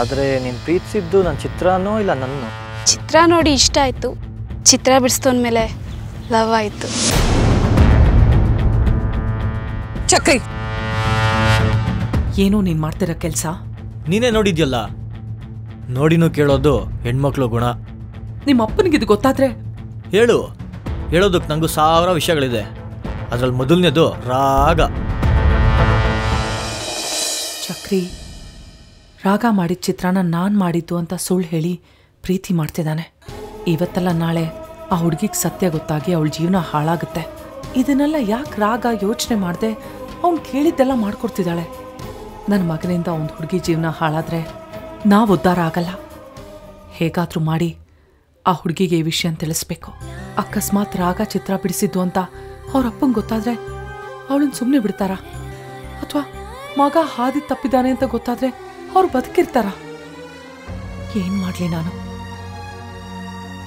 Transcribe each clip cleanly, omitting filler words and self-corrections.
ಆದರೆ ನೀನು ಪ್ರೀತಿಸಿದ್ದು ನನ್ನ ಚಿತ್ರನೋ ಇಲ್ಲ ನನ್ನ? ಚಿತ್ರ ನೋಡಿ ಇಷ್ಟ ಆಯಿತು, ಚಿತ್ರ ಬಿಡಿಸ್ತೋಂದ್ಮೇಲೆ ಲವ್ ಆಯಿತು. ಚಕ್ರಿ, ಏನು ನೀನು ಮಾಡ್ತಿರೋ ಕೆಲಸ? ನೀನೇ ನೋಡಿದ್ಯಲ್ಲ, ನೋಡಿನೂ ಕೇಳೋದು ಹೆಣ್ಮಕ್ಳು ಗುಣ. ನಿಮ್ಮ ಅಪ್ಪನಿಗೆ ಇದು ಗೊತ್ತಾದ್ರೆ? ಹೇಳೋದಕ್ಕೆ ನನಗೂ 1000 ವಿಷಯಗಳಿದೆ. ಅದರಲ್ಲಿ ಮೊದಲನೇದು ರಾಗ. ಚಕ್ರಿ, ರಾಗ ಮಾಡಿದ ಚಿತ್ರನ ನಾನು ಮಾಡಿದ್ದು ಅಂತ ಸುಳ್ಳು ಹೇಳಿ ಪ್ರೀತಿ ಮಾಡ್ತಿದ್ದಾನೆ. ಇವತ್ತಲ್ಲ ನಾಳೆ ಆ ಹುಡುಗಿಗೆ ಸತ್ಯ ಗೊತ್ತಾಗಿ ಅವಳ ಜೀವನ ಹಾಳಾಗುತ್ತೆ. ಇದನ್ನೆಲ್ಲ ಯಾಕೆ ರಾಗ ಯೋಚನೆ ಮಾಡದೆ ಅವ್ನು ಕೇಳಿದ್ದೆಲ್ಲ ಮಾಡ್ಕೊಡ್ತಿದ್ದಾಳೆ. ನನ್ನ ಮಗನಿಂದ ಒಂದು ಹುಡುಗಿ ಜೀವನ ಹಾಳಾದರೆ ನಾವು ಉದ್ಧಾರ ಆಗಲ್ಲ. ಹೇಗಾದರೂ ಮಾಡಿ ಆ ಹುಡುಗಿಗೆ ಈ ವಿಷಯ ತಿಳಿಸ್ಬೇಕು. ಅಕಸ್ಮಾತ್ ರಾಗ ಚಿತ್ರ ಬಿಡಿಸಿದ್ದು ಅಂತ ಅವ್ರ ಅಪ್ಪಂಗೆ ಗೊತ್ತಾದರೆ ಅವಳನ್ನ ಸುಮ್ಮನೆ ಬಿಡ್ತಾರಾ? ಅಥವಾ ಮಗ ಹಾದಿ ತಪ್ಪಿದ್ದಾನೆ ಅಂತ ಗೊತ್ತಾದರೆ ಅವ್ರು ಬದುಕಿರ್ತಾರ? ಏನ್ ಮಾಡ್ಲಿ ನಾನು?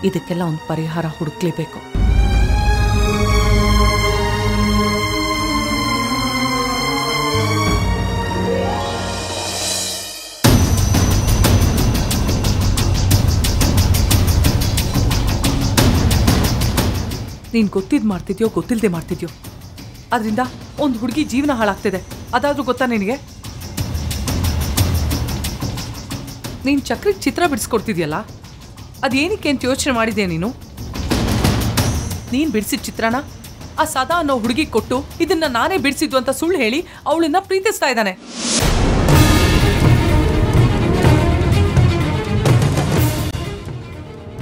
ಇದಕ್ಕೆಲ್ಲ ಒಂದು ಪರಿಹಾರ ಹುಡುಕ್ಲೇಬೇಕು. ನೀನ್ ಗೊತ್ತಿದ್ ಮಾಡ್ತಿದ್ಯೋ ಗೊತ್ತಿಲ್ಲದೆ ಮಾಡ್ತಿದ್ಯೋ, ಅದರಿಂದ ಒಂದು ಹುಡುಗಿ ಜೀವನ ಹಾಳಾಗ್ತಿದೆ. ಅದಾದ್ರೂ ಗೊತ್ತಾ ನಿನಗೆ? ನೀನು ಚಕ್ರಿಗೆ ಚಿತ್ರ ಬಿಡಿಸ್ಕೊಡ್ತಿದ್ಯಲ್ಲ, ಅದೇನಕ್ಕೆ ಅಂತ ಯೋಚನೆ ಮಾಡಿದ್ಯಾ ನೀನು? ನೀನು ಬಿಡಿಸಿದ ಚಿತ್ರನ ಆ ಸದಾ ಅನ್ನೋ ಹುಡುಗಿ ಕೊಟ್ಟು ಇದನ್ನ ನಾನೇ ಬಿಡಿಸಿದ್ದು ಅಂತ ಸುಳ್ಳು ಹೇಳಿ ಅವಳನ್ನ ಪ್ರೀತಿಸ್ತಾ ಇದ್ದಾನೆ.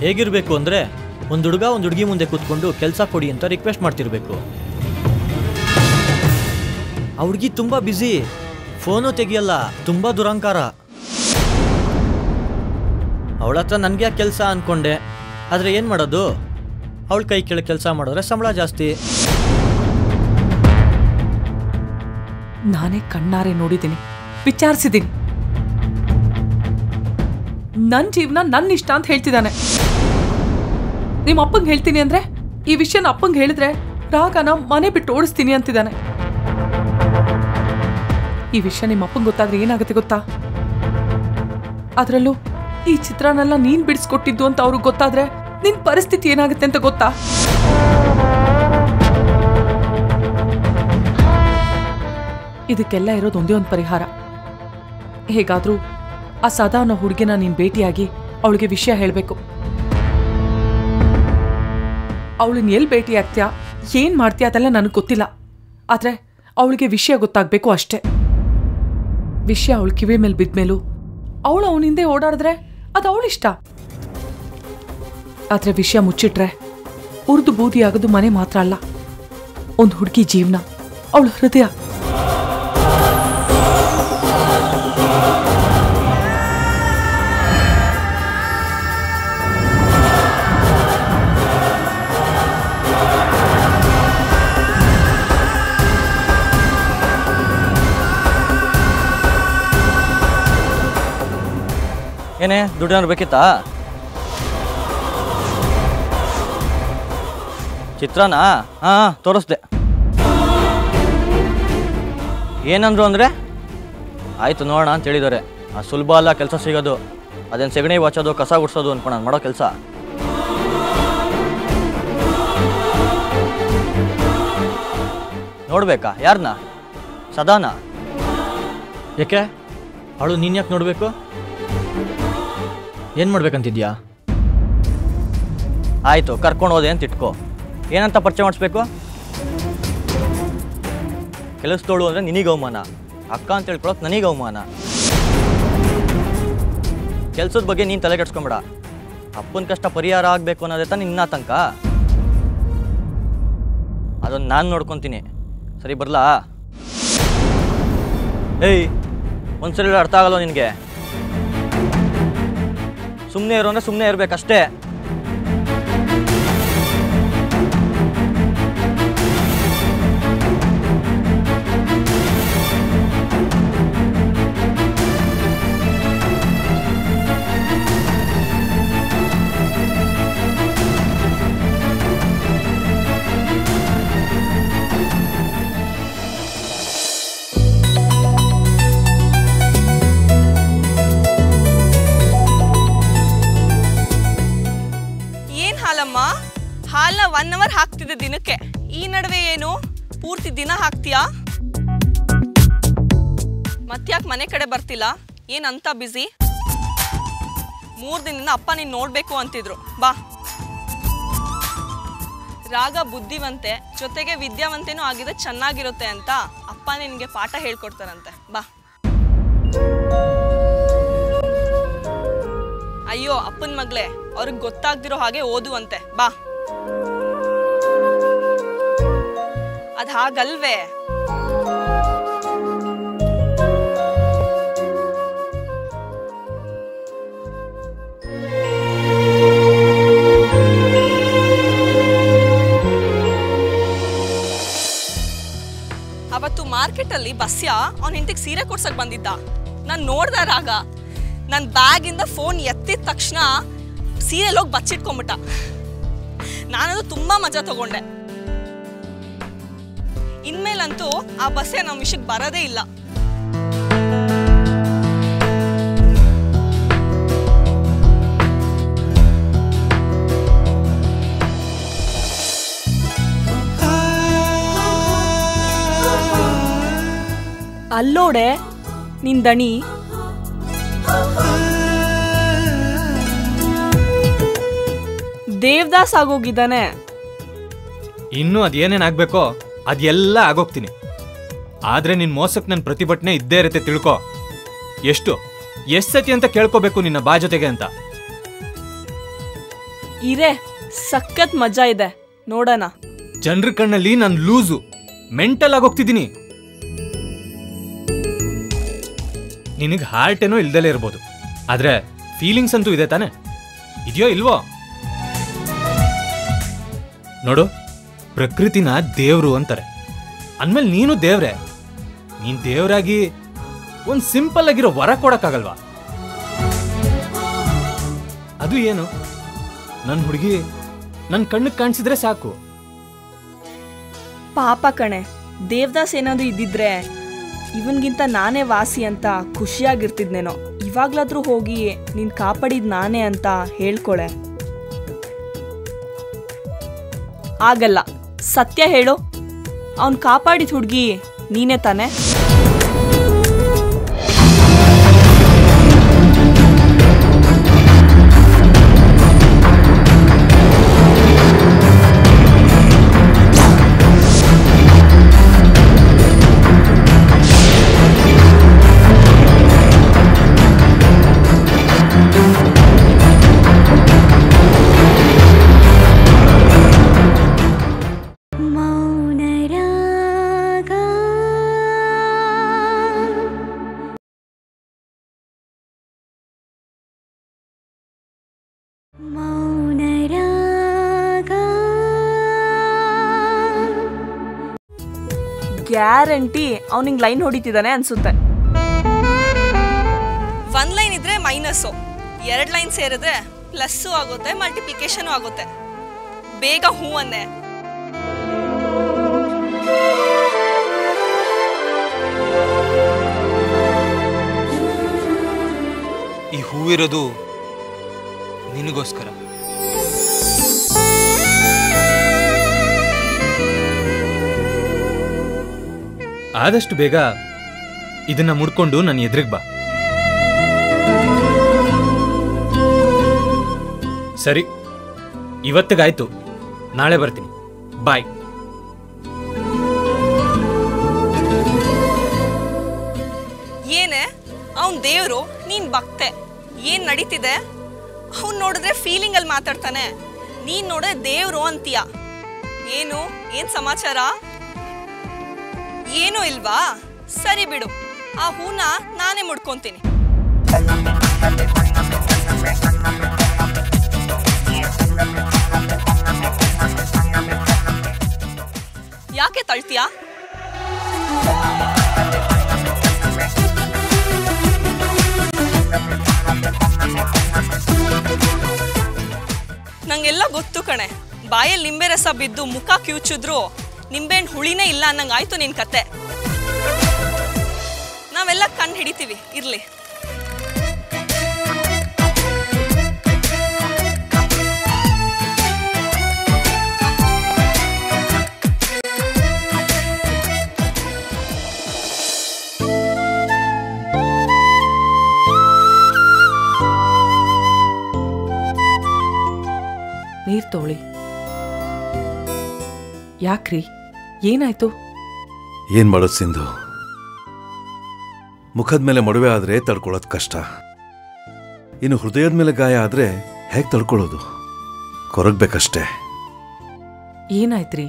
ಹೇಗಿರ್ಬೇಕು ಅಂದ್ರೆ, ಒಂದು ಹುಡುಗ ಒಂದು ಹುಡುಗಿ ಮುಂದೆ ಕೂತ್ಕೊಂಡು ಕೆಲಸ ಕೊಡಿ ಅಂತ ರಿಕ್ವೆಸ್ಟ್ ಮಾಡ್ತಿರ್ಬೇಕು. ಆ ಹುಡುಗಿ ತುಂಬಾ ಬ್ಯುಸಿ, ಫೋನು ತೆಗಿಯಲ್ಲ, ತುಂಬಾ ದುರಂಕಾರ. ಅವಳ ಹತ್ರ ನನಗೆ ಕೆಲಸ ಅನ್ಕೊಂಡೆ, ಆದರೆ ಏನು ಮಾಡೋದು? ಅವಳ ಕೈ ಕೆಳಗೆ ಕೆಲಸ ಮಾಡಿದ್ರೆ ಸಂಬಳ ಜಾಸ್ತಿ. ನಾನೇ ಕಣ್ಣಾರೆ ನೋಡಿದ್ದೀನಿ, ವಿಚಾರಿಸಿದ್ದೀನಿ. ನನ್ನ ಜೀವನ ನನ್ನ ಇಷ್ಟ ಅಂತ ಹೇಳ್ತಿದ್ದಾನೆ. ನಿಮ್ಮ ಅಪ್ಪಂಗೆ ಹೇಳ್ತೀನಿ ಅಂದ್ರೆ, ಈ ವಿಷಯನ ಅಪ್ಪಂಗೆ ಹೇಳಿದ್ರೆ ರಾಗನ ಮನೆ ಬಿಟ್ಟು ಓಡಿಸ್ತೀನಿ ಅಂತಿದ್ದಾನೆ. ಈ ವಿಷಯ ನಿಮ್ಮ ಅಪ್ಪಂಗೆ ಗೊತ್ತಾದ್ರೆ ಏನಾಗುತ್ತೆ ಗೊತ್ತಾ? ಅದರಲ್ಲೂ ಈ ಚಿತ್ರನೆಲ್ಲ ನೀನ್ ಬಿಡಿಸ್ಕೊಟ್ಟಿದ್ದು ಅಂತ ಅವ್ರಿಗೆ ಗೊತ್ತಾದ್ರೆ ನಿನ್ ಪರಿಸ್ಥಿತಿ ಏನಾಗುತ್ತೆ ಅಂತ ಗೊತ್ತಾ? ಇದಕ್ಕೆಲ್ಲ ಇರೋದು ಒಂದೇ ಒಂದು ಪರಿಹಾರ. ಹೇಗಾದ್ರೂ ಆ ಸದಾ ಅನ್ನೋ ಹುಡುಗಿನ ನೀನ್ ಭೇಟಿಯಾಗಿ ಅವಳಿಗೆ ವಿಷಯ ಹೇಳಬೇಕು. ಅವಳನ್ನ ಎಲ್ಲಿ ಭೇಟಿ ಆಗ್ತೀಯಾ, ಏನ್ ಮಾಡ್ತೀಯ ಅದೆಲ್ಲ ನನಗೆ ಗೊತ್ತಿಲ್ಲ. ಆದ್ರೆ ಅವಳಿಗೆ ವಿಷಯ ಗೊತ್ತಾಗ್ಬೇಕು ಅಷ್ಟೇ. ವಿಷಯ ಅವಳ ಕಿವಿ ಮೇಲೆ ಬಿದ್ಮೇಲೂ ಅವಳು ಅವನಿಂದೆ ಓಡಾಡಿದ್ರೆ ಅದು ಅವಳಿಷ್ಟ. ಆದ್ರೆ ವಿಷಯ ಮುಚ್ಚಿಟ್ರೆ ಉರ್ದು ಬೂದಿ ಆಗೋದು ಮನೆ ಮಾತ್ರ ಅಲ್ಲ, ಒಂದು ಹುಡುಗಿ ಜೀವನ, ಅವಳ ಹೃದಯ. ಏನೇ ದುಡ್ಡು ಬೇಕಿತ್ತಾ? ಚಿತ್ರನಾ? ಹಾಂ, ತೋರಿಸ್ದೆ. ಏನಂದ್ರು ಅಂದರೆ, ಆಯಿತು ನೋಡೋಣ ಅಂತ ಹೇಳಿದ್ದಾರೆ. ಸುಲಭ ಅಲ್ಲ ಕೆಲಸ ಸಿಗೋದು. ಅದೇನು ಸೆಗಣಿ ವಾಚೋದು, ಕಸ ಗುಡ್ಸೋದು ಅನ್ಕೊಂಡು ನಾನು ಮಾಡೋ ಕೆಲಸ. ನೋಡ್ಬೇಕಾ? ಯಾರನ್ನ? ಸದಾನ? ಯಾಕೆ ಅವಳು ನೀನು ಯಾಕೆ ನೋಡಬೇಕು? ಏನು ಮಾಡ್ಬೇಕಂತಿದ್ಯಾ? ಆಯಿತು, ಕರ್ಕೊಂಡು ಹೋದೆ ಅಂತ ಇಟ್ಕೋ. ಏನಂತ ಪರಿಚಯ ಮಾಡಿಸ್ಬೇಕು? ಕೆಲಸದೋಳು ಅಂದರೆ ನಿನಗೆ ಅವಮಾನ, ಅಕ್ಕ ಅಂತ ಹೇಳ್ಕೊಳಕ್ಕೆ ನನಗೆ ಅವಮಾನ. ಕೆಲಸದ ಬಗ್ಗೆ ನೀನು ತಲೆ ಕೆಡ್ಸ್ಕೊಂಬೇಡ. ಅಪ್ಪನ ಕಷ್ಟ ಪರಿಹಾರ ಆಗಬೇಕು ಅನ್ನೋದೇ ತಾನು ನಿನ್ನ ಆತಂಕ. ಅದನ್ನು ನಾನು ನೋಡ್ಕೊತೀನಿ. ಸರಿ ಬರಲಾ? ಏಯ್, ಒಂದ್ಸರಿ ಅರ್ಥ ಆಗಲ್ಲ ನಿನಗೆ. ಸುಮ್ಮನೆ ಇರೋ ಅಂದರೆ ಸುಮ್ಮನೆ ಇರಬೇಕಷ್ಟೇ. 2 ದಿನಕ್ಕೆ. ಈ ನಡುವೆ ಏನು ಪೂರ್ತಿ ದಿನ ಹಾಕ್ತೀಯಾ? ಮತ್ತ್ಯಾಕೆ ಮನೆ ಕಡೆ ಬರ್ತಿಲ್ಲ? ಏನಂತ ಬ್ಯುಸಿ? 3 ದಿನದಿಂದ ಅಪ್ಪ ನೀನು ನೋಡಬೇಕು ಅಂತಿದ್ರು. ಬಾ. ರಾಗ ಬುದ್ಧಿವಂತೆ ಜೊತೆಗೆ ವಿದ್ಯಾವಂತೆನೂ ಆಗಿದೆ, ಚೆನ್ನಾಗಿರುತ್ತೆ ಅಂತ ಅಪ್ಪ ನಿನಗೆ ಪಾಠ ಹೇಳ್ಕೊಡ್ತಾರಂತೆ. ಬಾ. ಅಯ್ಯೋ ಅಪ್ಪನ ಮಗಳೇ, ಅವ್ರಿಗೆ ಗೊತ್ತಾಗ್ದಿರೋ ಹಾಗೆ ಓದುವಂತೆ. ಬಾ. ಅದ್ ಹಾಗಲ್ವೇ? ಅವತ್ತು ಮಾರ್ಕೆಟಲ್ಲಿ ಬಸ್ಯ ಅವನ ಹೆಂಡತಿಗೆ ಸೀರೆ ಕೊಡ್ಸಕ್ ಬಂದಿದ್ದ. ನಾನು ನೋಡ್ದ ರಾಗ, ನನ್ನ ಬ್ಯಾಗಿಂದ ಫೋನ್ ಎತ್ತಿದ ತಕ್ಷಣ ಸೀರೆಲ್ ಹೋಗಿ ಬಚ್ಚಿಟ್ಕೊಂಬಿಟ್ಟ. ನಾನದು ತುಂಬಾ ಮಜಾ ತಗೊಂಡೆ. ಇನ್ಮೇಲಂತೂ ಆ ಬಸ್ಸೇ ನಮ್ಮ ವಿಷಯಕ್ಕೆ ಬರೋದೇ ಇಲ್ಲ. ಅಲ್ಲೋಡೆ ನಿನ್ ದಣಿ. ದೇವದಾಸ್ ಆಗೋಗಿದ್ದಾನೆ. ಇನ್ನು ಅದೇನೇನಾಗಬೇಕೋ ಅದೆಲ್ಲ ಆಗೋಗ್ತೀನಿ. ಆದ್ರೆ ನಿನ್ ಮೋಸಕ್ಕೆ ನನ್ನ ಪ್ರತಿಭಟನೆ ಇದ್ದೇ ಇರುತ್ತೆ, ತಿಳ್ಕೊ. ಎಷ್ಟು ಸತಿ ಅಂತ ಕೇಳ್ಕೋಬೇಕು ನಿನ್ನ ಬಾ ಜೊತೆಗೆ ಅಂತ. ಇರೇ, ಸಖತ್ ಮಜಾ ಇದೆ, ನೋಡೋಣ. ಜನರ ಕಣ್ಣಲ್ಲಿ ನಾನು ಲೂಸು, ಮೆಂಟಲ್ ಆಗೋಗ್ತಿದ್ದೀನಿ. ನಿನಗೆ ಹಾರ್ಟ್ ಏನೋ ಇಲ್ದಲೇ ಇರ್ಬೋದು, ಆದ್ರೆ ಫೀಲಿಂಗ್ಸ್ ಅಂತೂ ಇದೆ ತಾನೆ? ಇದೆಯೋ ಇಲ್ವೋ? ನೋಡು, ಪ್ರಕೃತಿನ ದೇವ್ರು ಅಂತಾರೆ, ಅಂದ್ಮೇಲೆ ನೀನು ದೇವ್ರೆ. ನೀನ್ ದೇವ್ರಾಗಿ ಒಂದ್ ಸಿಂಪಲ್ ಆಗಿರೋ ವರ ಕೊಡಕ್ಕಾಗಲ್ವಾ? ಅದು ಏನು, ನನ್ನ ಹುಡುಗಿ ನನ್ನ ಕಣ್ಣಿಗೆ ಕಾಣಿಸಿದ್ರೆ ಸಾಕು. ಪಾಪ ಕಣೆ, ದೇವದಾಸ್ ಏನಾದ್ರು ಇದ್ದಿದ್ರೆ ಇವನ್ಗಿಂತ ನಾನೇ ವಾಸಿ ಅಂತ ಖುಷಿಯಾಗಿರ್ತಿದ್ನೇನೋ. ಇವಾಗ್ಲಾದ್ರೂ ಹೋಗಿ ನೀನ್ ಕಾಪಾಡಿದ್ ನಾನೇ ಅಂತ ಹೇಳ್ಕೊಳೆ. ಆಗಲ್ಲ, ಸತ್ಯ ಹೇಳು, ಅವನ್ ಕಾಪಾಡಿದ ಹುಡುಗಿ ನೀನೇ ತಾನೆ? ಗ್ಯಾರಂಟಿ ಅವನಿಗೆ ಲೈನ್ ಹೊಡಿತಿದ್ದಾನೆ ಅನ್ಸುತ್ತೆ. 1 ಲೈನ್ ಇದ್ರೆ ಮೈನಸ್ಸು, 2 ಲೈನ್ ಸೇರಿದ್ರೆ ಪ್ಲಸ್ಸು ಆಗುತ್ತೆ, ಮಲ್ಟಿಪ್ಲಿಕೇಶನ್ ಆಗುತ್ತೆ. ಬೇಗ ಹೂ ಅನ್ನೆ. ಈ ಹೂವಿರೋದು ನಿನಗೋಸ್ಕರ. ಆದಷ್ಟು ಬೇಗ ಇದನ್ನ ಮುಡ್ಕೊಂಡು ನನ್ನ ಎದುರಿಗೆ ಬಾ. ಸರಿ, ಇವತ್ತಿಗಾಯ್ತು, ನಾಳೆ ಬರ್ತೀನಿ. ಬಾಯ್. ಏನೇ ಅವನ್ ದೇವ್ರು, ನೀನ್ ಭಕ್ತೆ. ಏನ್ ನಡೀತಿದೆ? ಅವನ್ ನೋಡಿದ್ರೆ ಫೀಲಿಂಗ್ ಅಲ್ಲಿ ಮಾತಾಡ್ತಾನೆ, ನೀನ್ ನೋಡಿದ್ರೆ ದೇವ್ರು ಅಂತೀಯ. ಏನ್ ಸಮಾಚಾರ? ಏನೂ ಇಲ್ವಾ? ಸರಿ ಬಿಡು, ಆ ಹೂನ ನಾನೇ ಮುಡ್ಕೊಂತೀನಿ. ಯಾಕೆ ತಳ್ತೀಯಾ? ನಂಗೆಲ್ಲ ಗೊತ್ತು ಕಣೆ. ಬಾಯಲ್ಲಿ ನಿಂಬೆ ರಸ ಬಿದ್ದು ಮುಖ ಕಿವುಚಿದ್ರು ನಿಂಬೆಹಣ್ಣು ಹುಳಿನೇ ಇಲ್ಲ ಅನ್ನಂಗಾಯ್ತು ನಿನ್ ಕತೆ. ನಾವೆಲ್ಲ ಕಣ್ಣು ಹಿಡಿತೀವಿ, ಇರ್ಲಿ. ತಗೊಳ್ಳಿ. ಯಾಕ್ರಿ, ಏನಾಯ್ತು? ಏನ್ ಮಾಡೋದು ಸಿಂಧು, ಮುಖದ ಮೇಲೆ ಮಡುವೆ ಆದ್ರೆ ತಡ್ಕೊಳ್ಳೋದು ಕಷ್ಟ. ಇನ್ನು ಹೃದಯದ ಮೇಲೆ ಗಾಯ ಆದ್ರೆ ಹೇಗೆ ತಡ್ಕೊಳ್ಳೋದು? ಕೊರಗ್ಬೇಕಷ್ಟೇ. ಏನಾಯ್ತ್ರಿ?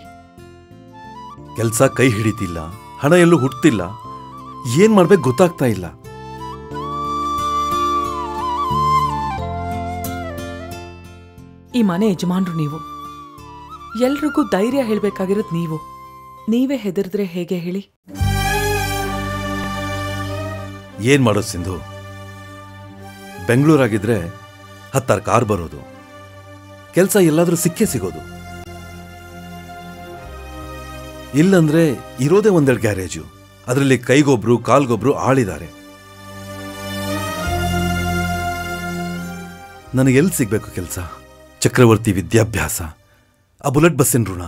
ಕೆಲಸ ಕೈ ಹಿಡಿತಿಲ್ಲ, ಹಣ ಎಲ್ಲೂ ಹುಟ್ಟತಿಲ್ಲ, ಏನ್ ಮಾಡ್ಬೇಕು ಗೊತ್ತಾಗ್ತಾ ಇಲ್ಲ. ಈ ಮನೆ ಯಜಮಾನ್ರು ನೀವು, ಎಲ್ರಿಗೂ ಧೈರ್ಯ ಹೇಳ್ಬೇಕಾಗಿರೋದು ನೀವು. ನೀವೇ ಹೆದರಿದ್ರೆ ಹೇಗೆ ಹೇಳಿ? ಏನ್ ಮಾಡೋದು ಸಿಂಧು, ಬೆಂಗಳೂರಾಗಿದ್ರೆ 10 ಕಾರ್ ಬರೋದು, ಕೆಲಸ ಎಲ್ಲಾದ್ರೂ ಸಿಕ್ಕೇ ಸಿಗೋದು. ಇಲ್ಲಂದ್ರೆ ಇರೋದೇ 1-2 ಗ್ಯಾರೇಜು, ಅದರಲ್ಲಿ ಕೈಗೊಬ್ರು ಕಾಲ್ಗೊಬ್ರು ಆಳಿದ್ದಾರೆ. ನನಗೆ ಎಲ್ಲಿ ಸಿಗ್ಬೇಕು ಕೆಲಸ? ಚಕ್ರವರ್ತಿ ವಿದ್ಯಾಭ್ಯಾಸ, ಆ ಬುಲೆಟ್ ಬಸ್ಸಿನ ಋಣ,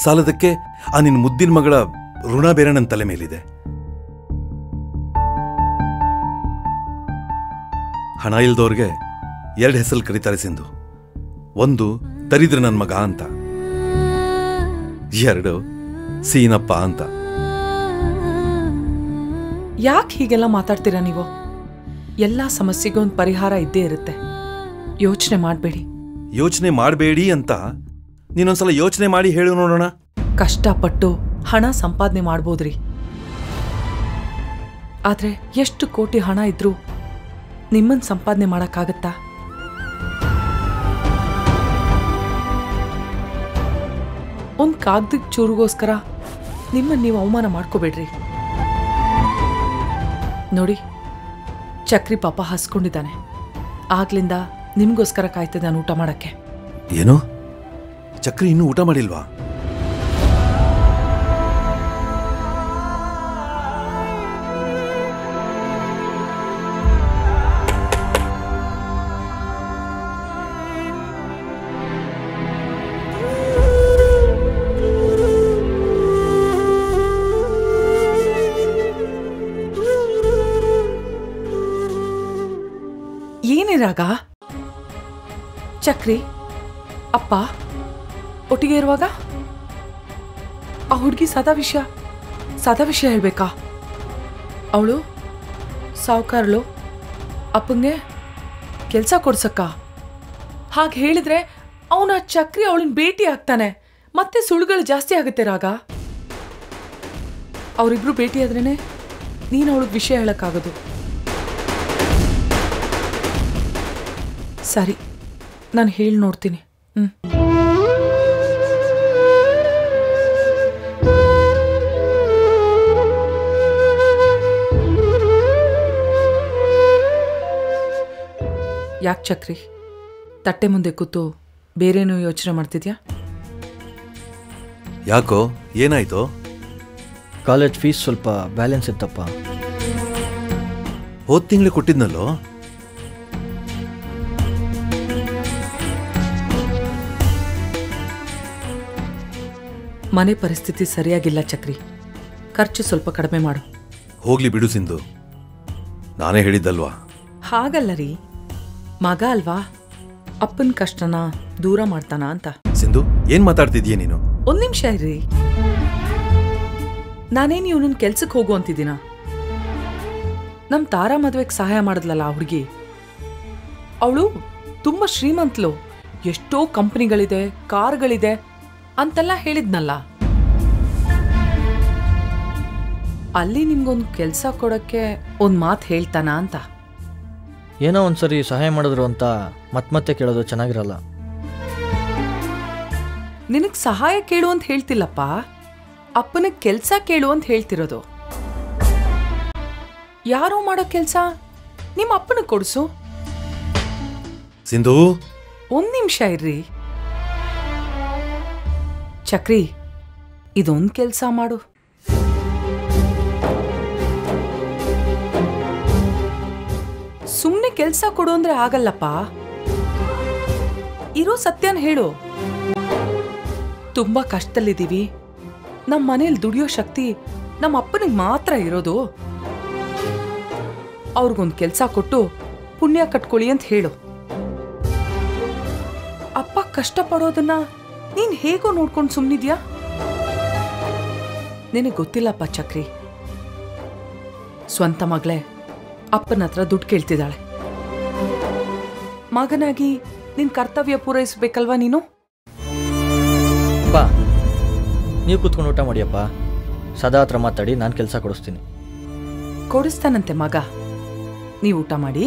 ಸಾಲದಕ್ಕೆ ಆ ನಿನ್ನ ಮುದ್ದಿನ ಮಗಳ ಋಣ ಬೇರೆ ನನ್ನ ತಲೆ ಮೇಲಿದೆ. ಹಣ ಇಲ್ದವ್ರಿಗೆ 2 ಹೆಸರು ಕರೀತಾರೆ ಸಿಂಧು. 1 ದರಿದ್ರ ನನ್ನ ಮಗ ಅಂತ, 2 ಸೀನಪ್ಪ ಅಂತ. ಯಾಕೆ ಹೀಗೆಲ್ಲ ಮಾತಾಡ್ತೀರಾ ನೀವು? ಎಲ್ಲಾ ಸಮಸ್ಯೆಗೂ ಒಂದು ಪರಿಹಾರ ಇದ್ದೇ ಇರುತ್ತೆ. ಯೋಚನೆ ಮಾಡಬೇಡಿ. ಯೋಚನೆ ಮಾಡಬೇಡಿ ಅಂತ ನೀನೊಂದ್ಸಲ ಯೋಚನೆ ಮಾಡಿ ಹೇಳು ನೋಡೋಣ. ಕಷ್ಟಪಟ್ಟು ಹಣ ಸಂಪಾದನೆ ಮಾಡ್ಬೋದ್ರಿ, ಆದ್ರೆ ಎಷ್ಟು ಕೋಟಿ ಹಣ ಇದ್ರೂ ನಿಮ್ಮನ್ ಸಂಪಾದನೆ ಮಾಡಕ್ಕಾಗತ್ತಾ? ಒಂದ್ ಕಾಗ್ದಕ್ ಚೂರಿಗೋಸ್ಕರ ನಿಮ್ಮನ್ನ ನೀವು ಅವಮಾನ ಮಾಡ್ಕೋಬೇಡ್ರಿ. ನೋಡಿ, ಚಕ್ರಿ ಪಾಪ ಹಸ್ಕೊಂಡಿದ್ದಾನೆ, ಆಗ್ಲಿಂದ ನಿಮ್ಗೋಸ್ಕರ ಕಾಯ್ತಿದ್ದಾನೆ ಊಟ ಮಾಡಕ್ಕೆ. ಏನು, ಚಕ್ರಿ ಇನ್ನೂ ಊಟ ಮಾಡಿಲ್ವಾ? ಏನೇ ರಾಗ? ಚಕ್ರಿ ಅಪ್ಪ ಒಟ್ಟಿಗೆ ಇರುವಾಗ ಆ ಹುಡುಗಿ ಸದಾ ವಿಷಯ ಹೇಳ್ಬೇಕಾ? ಅವಳು ಸಾವುಕಾರಳು ಅಪ್ಪಂಗೆ ಕೆಲಸ ಕೊಡ್ಸಕ್ಕ. ಹಾಗೆ ಹೇಳಿದ್ರೆ ಅವನ ಚಕ್ರಿ ಅವಳನ್ನ ಭೇಟಿ ಆಗ್ತಾನೆ, ಮತ್ತೆ ಸುಳ್ಳುಗಳು ಜಾಸ್ತಿ ಆಗುತ್ತೆ ರಾಗ. ಅವರಿಬ್ರು ಭೇಟಿ ಆದ್ರೇನೆ ನೀನು ಅವಳಿಗೆ ವಿಷಯ ಹೇಳಕ್ಕಾಗೋದು. ಸರಿ, ನಾನು ಹೇಳಿ ನೋಡ್ತೀನಿ. ಯಾಕೆ ಚಕ್ರಿ, ತಟ್ಟೆ ಮುಂದೆ ಕೂತು ಬೇರೇನೂ ಯೋಚನೆ ಮಾಡ್ತಿದ್ಯಾ? ಯಾಕೋ, ಏನಾಯ್ತು? ಕಾಲೇಜ್ ಫೀಸ್ ಸ್ವಲ್ಪ ಬ್ಯಾಲೆನ್ಸ್ ಇತ್ತಪ್ಪ. ಹೋದ ತಿಂಗಳು ಕೊಟ್ಟಿದ್ನಲ್ಲೋ. ಮನೆ ಪರಿಸ್ಥಿತಿ ಸರಿಯಾಗಿಲ್ಲ ಚಕ್ರಿ, ಖರ್ಚು ಸ್ವಲ್ಪ ಕಡಿಮೆ ಮಾಡು. ಹೋಗ್ಲಿ ಬಿಡು ಸಿಂಧು, ನಾನೇ ಹೇಳಿದ್ದಲ್ವಾ. ಹಾಗಲ್ಲ ರೀ, ಮಗ ಅಲ್ವಾ, ಅಪ್ಪನ ಕಷ್ಟನ ದೂರ ಮಾಡ್ತಾನ ಅಂತ. ಸಿಂಧು, ಏನ್ ಮಾತಾಡ್ತಿದ್ಯಾ ನೀನು? 1 ನಿಮಿಷ ಇರ್ರಿ. ನಾನೇನು ಇವನನ್ನ ಕೆಲ್ಸಕ್ಕೆ ಹೋಗು ಅಂತಿದ್ದೀನ? ನಮ್ ತಾರಾ ಮದ್ವೆಗೆ ಸಹಾಯ ಮಾಡಿದ್ಲಲ್ಲ ಆ ಹುಡುಗಿ, ಅವಳು ತುಂಬಾ ಶ್ರೀಮಂತಲು, ಎಷ್ಟೋ ಕಂಪನಿಗಳಿದೆ, ಕಾರ್ಗಳಿದೆ ಅಂತೆಲ್ಲ ಹೇಳಿದ್ನಲ್ಲ. ಅಲ್ಲಿ ನಿಮ್ಗೊಂದು ಕೆಲಸ ಕೊಡಕ್ಕೆ ಒಂದ್ ಮಾತು ಹೇಳ್ತಾನ ಅಂತ. ಏನೋ ಒಂದ್ಸರಿ ಸಹಾಯ ಮಾಡಿದ್ರು ಅಂತ ಮತ್ತೆ ಕೇಳೋದು ಚೆನ್ನಾಗಿರಲ್ಲ. ನಿನಗ್ ಸಹಾಯ ಕೇಳು ಅಂತ ಹೇಳ್ತಿಲ್ಲಪ್ಪ, ಅಪ್ಪನಿಗೆ ಕೆಲ್ಸ ಕೇಳು ಅಂತ ಹೇಳ್ತಿರೋದು. ಯಾರೋ ಮಾಡೋ ಕೆಲ್ಸ ನಿಮ್ಮ ಅಪ್ಪನಿಗೆ ಕೊಡ್ಸು. ಸಿಂಧು, 1 ನಿಮಿಷ ಇರ್ರಿ. ಚಕ್ರಿ, ಇದೊಂದು ಕೆಲ್ಸ ಮಾಡು. ಸುಮ್ನೆ ಕೆಲ್ಸ ಕೊಡು ಅಂದ್ರೆ ಆಗಲ್ಲಪ್ಪ. ಇರೋ ಸತ್ಯನ ಹೇಳು. ತುಂಬಾ ಕಷ್ಟದಲ್ಲಿದ್ದೀವಿ, ನಮ್ಮ ಮನೇಲಿ ದುಡಿಯೋ ಶಕ್ತಿ ನಮ್ಮ ಅಪ್ಪನಿಗೆ ಮಾತ್ರ ಇರೋದು. ಅವ್ರಿಗೊಂದು ಕೆಲ್ಸ ಕೊಟ್ಟು ಪುಣ್ಯ ಕಟ್ಕೊಳ್ಳಿ ಅಂತ ಹೇಳು. ಕಷ್ಟಪಡೋದನ್ನ ನೀನ್ ಹೇಗೋ ನೋಡ್ಕೊಂಡು ಸುಮ್ಮನಿದ್ಯಾ? ನಿನಗೆ ಗೊತ್ತಿಲ್ಲಪ್ಪ ಚಕ್ರಿ, ಸ್ವಂತ ಮಗಳೇ ಅಪ್ಪನ ಹತ್ರ ದುಡ್ಡು ಕೇಳ್ತಿದ್ದಾಳೆ. ಮಗನಾಗಿ ನಿನ್ ಕರ್ತವ್ಯ ಪೂರೈಸಬೇಕಲ್ವಾ ನೀನು? ಅಪ್ಪ, ನೀವು ಕೂತ್ಕೊಂಡು ಊಟ ಮಾಡಿಯಪ್ಪ. ಸದಾ ಹತ್ರ ಮಾತಾಡಿ ನಾನು ಕೆಲಸ ಕೊಡಿಸ್ತೀನಿ. ಕೊಡಿಸ್ತಾನಂತೆ ಮಗ, ನೀವು ಊಟ ಮಾಡಿ.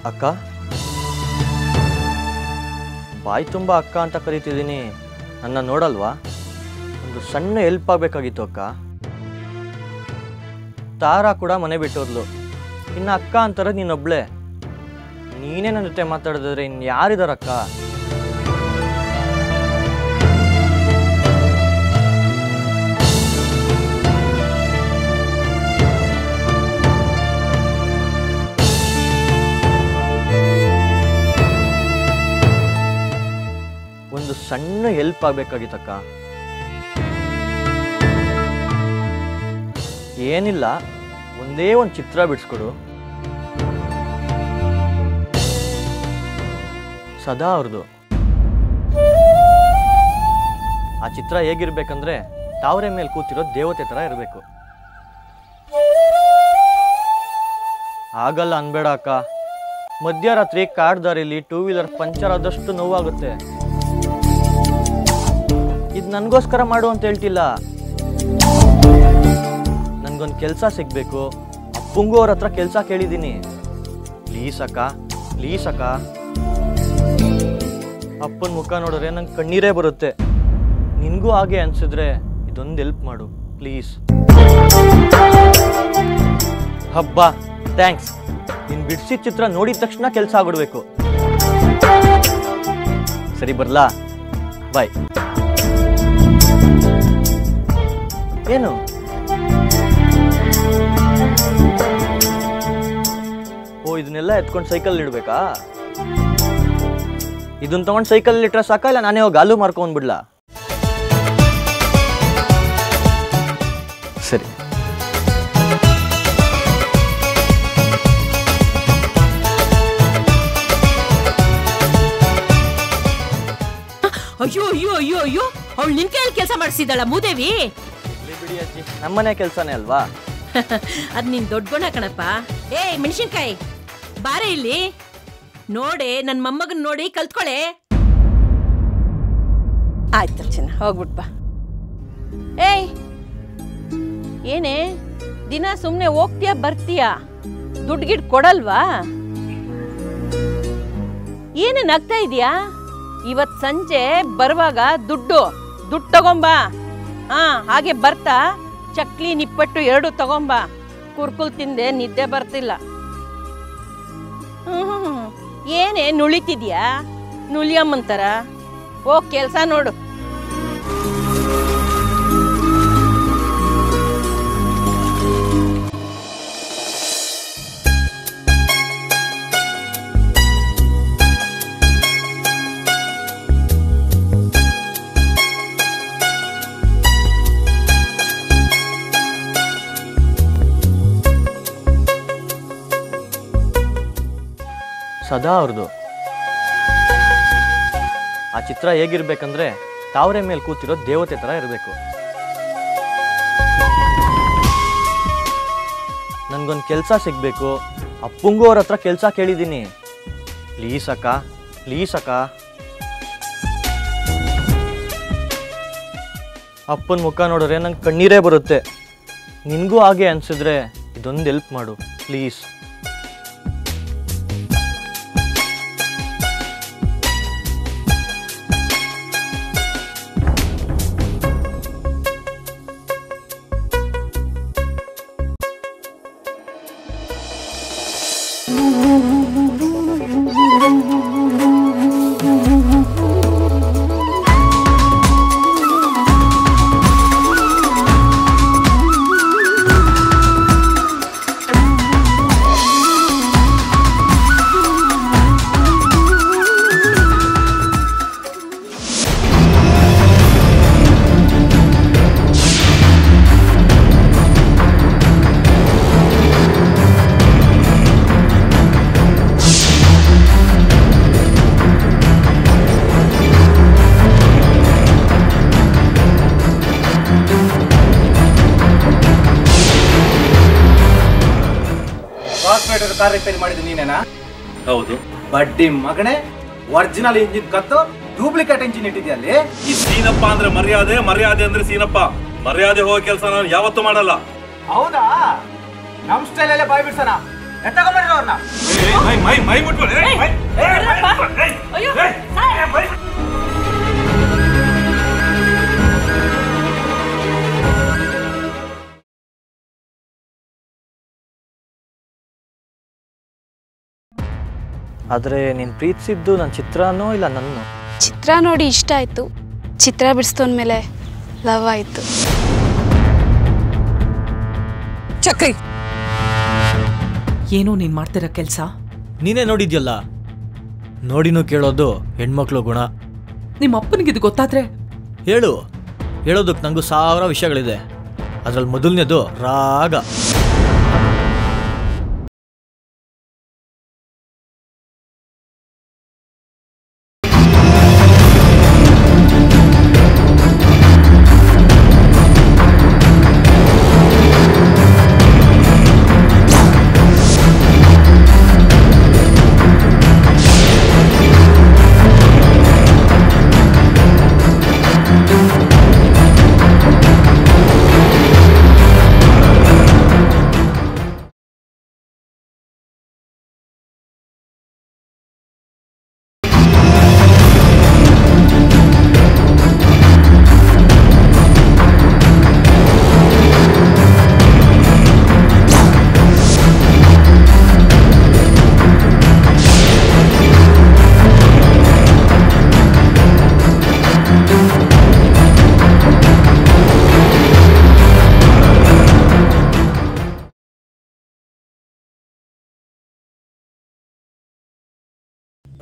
ಅಕ್ಕ, ಬಾಯಿ ತುಂಬ ಅಕ್ಕ ಅಂತ ಕರಿತಿದ್ದೀನಿ, ನನ್ನ ನೋಡಲ್ವಾ? ಒಂದು ಸಣ್ಣ ಹೆಲ್ಪ್ ಆಗಬೇಕಾಗಿತ್ತು ಅಕ್ಕ. ತಾರಾ ಕೂಡ ಮನೆ ಬಿಟ್ಟೋದ್ಲು, ಇನ್ನು ಅಕ್ಕ ಅಂತಾರೆ ನೀನೊಬ್ಳೆ. ನೀನೇ ನನ್ನ ಜೊತೆ ಮಾತಾಡಿದ್ರೆ ಇನ್ನು ಯಾರಿದಾರಕ್ಕ? ಒಂದು ಸಣ್ಣ ಹೆಲ್ಪ್ ಆಗಬೇಕಾಗಿತ್ತಕ್ಕ. ಏನಿಲ್ಲ, ಒಂದೇ ಒಂದು ಚಿತ್ರ ಬಿಡಿಸ್ಕೊಡು. ಸದಾ ಅವ್ರದ್ದು. ಆ ಚಿತ್ರ ಹೇಗಿರ್ಬೇಕಂದ್ರೆ ತಾವರೆ ಮೇಲೆ ಕೂತಿರೋ ದೇವತೆ ಥರ ಇರಬೇಕು. ಆಗಲ್ಲ ಅನ್ಬೇಡ ಅಕ್ಕ. ಮಧ್ಯರಾತ್ರಿ ಕಾಡ್ ದಾರಿಲಿ 2 ವೀಲರ್ ಪಂಚರ್ ಆದಷ್ಟು ನೋವಾಗುತ್ತೆ. ಇದು ನನಗೋಸ್ಕರ ಮಾಡು ಅಂತ ಹೇಳ್ತಿಲ್ಲ, ನನಗೊಂದು ಕೆಲಸ ಸಿಗಬೇಕು. ಅಪ್ಪಂಗೂ ಅವ್ರ ಹತ್ರ ಕೆಲಸ ಕೇಳಿದ್ದೀನಿ. ಪ್ಲೀಸ್ ಅಕ್ಕ, ಪ್ಲೀಸ್ ಅಕ್ಕ. ಅಪ್ಪನ ಮುಖ ನೋಡಿದ್ರೆ ನಂಗೆ ಕಣ್ಣೀರೇ ಬರುತ್ತೆ. ನಿನಗೂ ಹಾಗೆ ಅನ್ಸಿದ್ರೆ ಇದೊಂದು ಹೆಲ್ಪ್ ಮಾಡು ಪ್ಲೀಸ್. ಹಬ್ಬ, ಥ್ಯಾಂಕ್ಸ್. ನೀನು ಬಿಡಿಸಿದ ಚಿತ್ರ ನೋಡಿದ ತಕ್ಷಣ ಕೆಲಸ ಆಗ್ಬಿಡ್ಬೇಕು. ಸರಿ, ಬರ್ಲಾ? ಬಾಯ್. ಏನು ಇದನ್ನೆಲ್ಲ ಎತ್ಕೊಂಡು ಸೈಕಲ್ ಇಡ್ಬೇಕಾ? ಇದನ್ನ ತಗೊಂಡು ಸೈಕಲ್ ಇಟ್ರೆ ಸಾಕ, ಇಲ್ಲ ನಾನೇ ಹೋಗಿ ಗಾಲು ಮಾರ್ಕೊಂಡ್ಬಿಡ್ಲಾ? ಸರಿ. ಅಯ್ಯೋ ಅಯ್ಯೋ ಅಯ್ಯೋ ಅಯ್ಯೋ, ಅವಳು ನಿನ್ ಕೈಯಲ್ಲಿ ಕೆಲಸ ಮಾಡಿಸಿದಳ ಮೂದೇವಿ. ಬಿಡಿ ಅಜ್ಜಿ, ನಮ್ಮನೆ ಕೆಲಸನೇ ಅಲ್ವಾ? ಅದ್ ನಿನ್ ದೊಡ್ಡ ಗುಣ ಕಣಪ್ಪ. ಏ ಮೆಣಸಿನ್ಕಾಯಿ, ಬಾರೆ ಇಲ್ಲಿ ನೋಡೆ, ನನ್ ಮೊಮ್ಮಗನ್ ನೋಡಿ ಕಲ್ತ್ಕೊಳೆ. ಆಯ್ತು ಚೆನ್ನ, ಹೋಗ್ಬಿಟ್ ಬಾ. ಏಯ್, ಏನೇ ದಿನ ಸುಮ್ನೆ ಹೋಗ್ತೀಯ ಬರ್ತೀಯಾ? ದುಡ್ಡು ಗಿಡ್ ಕೊಡಲ್ವಾ? ಏನೇ ನಗ್ತಾ ಇದೀಯಾ? ಇವತ್ ಸಂಜೆ ಬರುವಾಗ ದುಡ್ಡು ತಗೊಂಬಾ. ಹಾಗೆ ಬರ್ತಾ ಚಕ್ಲಿ ನಿಪ್ಪಟ್ಟು 2 ತಗೊಂಬಾ. ಕುರ್ಕುಲ್ ತಿಂದೆ ನಿದ್ದೆ ಬರ್ತಿಲ್ಲ. ಏನೇ ನುಳಿತಿದ್ಯಾ? ನುಲಿಯಮ್ಮಂತರ ಹೋಗ್ ಕೆಲ್ಸ ನೋಡು. ಸದಾ ಅವ್ರದ್ದು. ಆ ಚಿತ್ರ ಹೇಗಿರ್ಬೇಕಂದ್ರೆ ತಾವರೆ ಮೇಲೆ ಕೂತಿರೋ ದೇವತೆ ಥರ ಇರಬೇಕು. ನನಗೊಂದು ಕೆಲಸ ಸಿಗಬೇಕು. ಅಪ್ಪಂಗೂ ಅವ್ರ ಹತ್ರ ಕೆಲಸ ಕೇಳಿದ್ದೀನಿ. ಪ್ಲೀಸ್ ಅಕ್ಕ, ಪ್ಲೀಸ್ ಅಕ್ಕ. ಅಪ್ಪನ ಮುಖ ನೋಡಿದ್ರೆ ನಂಗೆ ಕಣ್ಣೀರೇ ಬರುತ್ತೆ. ನಿನಗೂ ಹಾಗೆ ಅನಿಸಿದ್ರೆ ಇದೊಂದು ಹೆಲ್ಪ್ ಮಾಡು ಪ್ಲೀಸ್. ಕಾರ್ ರಿಪೇರಿ ಮಾಡಿದ್ದು ನೀನೇನಾ? ಹೌದು. ಬಡ್ಡಿ ಮಗನೇ, ಒರಿಜಿನಲ್ ಇಂಜಿನ್ ಕತ್ತು ಡೂಪ್ಲಿಕೇಟ್ ಇಂಜಿನ್ ಇಟ್ಟಿದ್ಯಲ್ಲಿ. ಈ ಸೀನಪ್ಪ ಅಂದ್ರೆ ಮರ್ಯಾದೆ, ಮರ್ಯಾದೆ ಅಂದ್ರೆ ಸೀನಪ್ಪ. ಮರ್ಯಾದೆ ಹೋಗೋ ಕೆಲಸ ನಾನು ಯಾವತ್ತೂ ಮಾಡಲ್ಲ. ಹೌದಾ? ನಮ್ ಸ್ಟೈಲ್ ಅಲ್ಲೇ ಬಾಯ್ ಬಿಡ್ಸೋಣ. ಎತ್ತಕೊಂಡ್ಬರ್ರಿ ಅವ್ರನ್ನ. ಮೈ ಮುಟ್ಬೇಡ. ಆದರೆ ನೀನು ಪ್ರೀತಿಸಿದ್ದು ನನ್ನ ಚಿತ್ರನೋ ಇಲ್ಲ ನನ್ನ? ಚಿತ್ರ ನೋಡಿ ಇಷ್ಟ ಆಯಿತು. ಚಿತ್ರ ಬಿಡಿಸ್ತೋನ್ಮೇಲೆ ಲವ್ ಆಯಿತು. ಚಕ್ರಿ, ಏನೋ ನೀನು ಮಾಡ್ತಿರೋ ಕೆಲಸ? ನೀನೇ ನೋಡಿದ್ಯಲ್ಲ. ನೋಡಿನೂ ಕೇಳೋದು ಹೆಣ್ಮಕ್ಳು ಗುಣ. ನಿಮ್ಮ ಅಪ್ಪನಿಗಿದು ಗೊತ್ತಾದ್ರೆ? ಹೇಳೋದಕ್ಕೆ ನನಗೂ 1000 ವಿಷಯಗಳಿದೆ. ಅದರಲ್ಲಿ ಮೊದಲನೇದು ರಾಗ.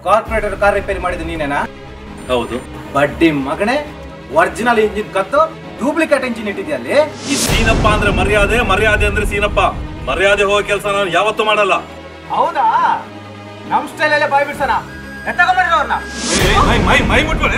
ಕಾರ್ಪೊರೇಟರ್ ಕಾರ್ ರಿಪೇರಿ ಮಾಡಿದ್ದು ನೀನೇನಾ? ಹೌದು. ಬಡ್ಡಿ ಮಗನೇ, ಒರಿಜಿನಲ್ ಇಂಜಿನ್ ಕತ್ತು ಡೂಪ್ಲಿಕೇಟ್ ಇಂಜಿನ್ ಇಟ್ಟಿದ್ಯಲ್ಲಿ. ಈ ಸೀನಪ್ಪ ಅಂದ್ರೆ ಮರ್ಯಾದೆ, ಮರ್ಯಾದೆ ಅಂದ್ರೆ ಸೀನಪ್ಪ. ಮರ್ಯಾದೆ ಹೋಗೋ ಕೆಲಸ ನಾನು ಯಾವತ್ತೂ ಮಾಡಲ್ಲ. ಹೌದಾ? ನಮ್ ಸ್ಟೈಲ್ ಅಲ್ಲೇ ಬಾಯ್ ಬಿಡ್ಸೋಣ. ಎತ್ತಕೊಂಡ್ಬರ್ರಿ ಅವ್ರನ್ನ. ಮೈ ಮುಟ್ಬೇಡ.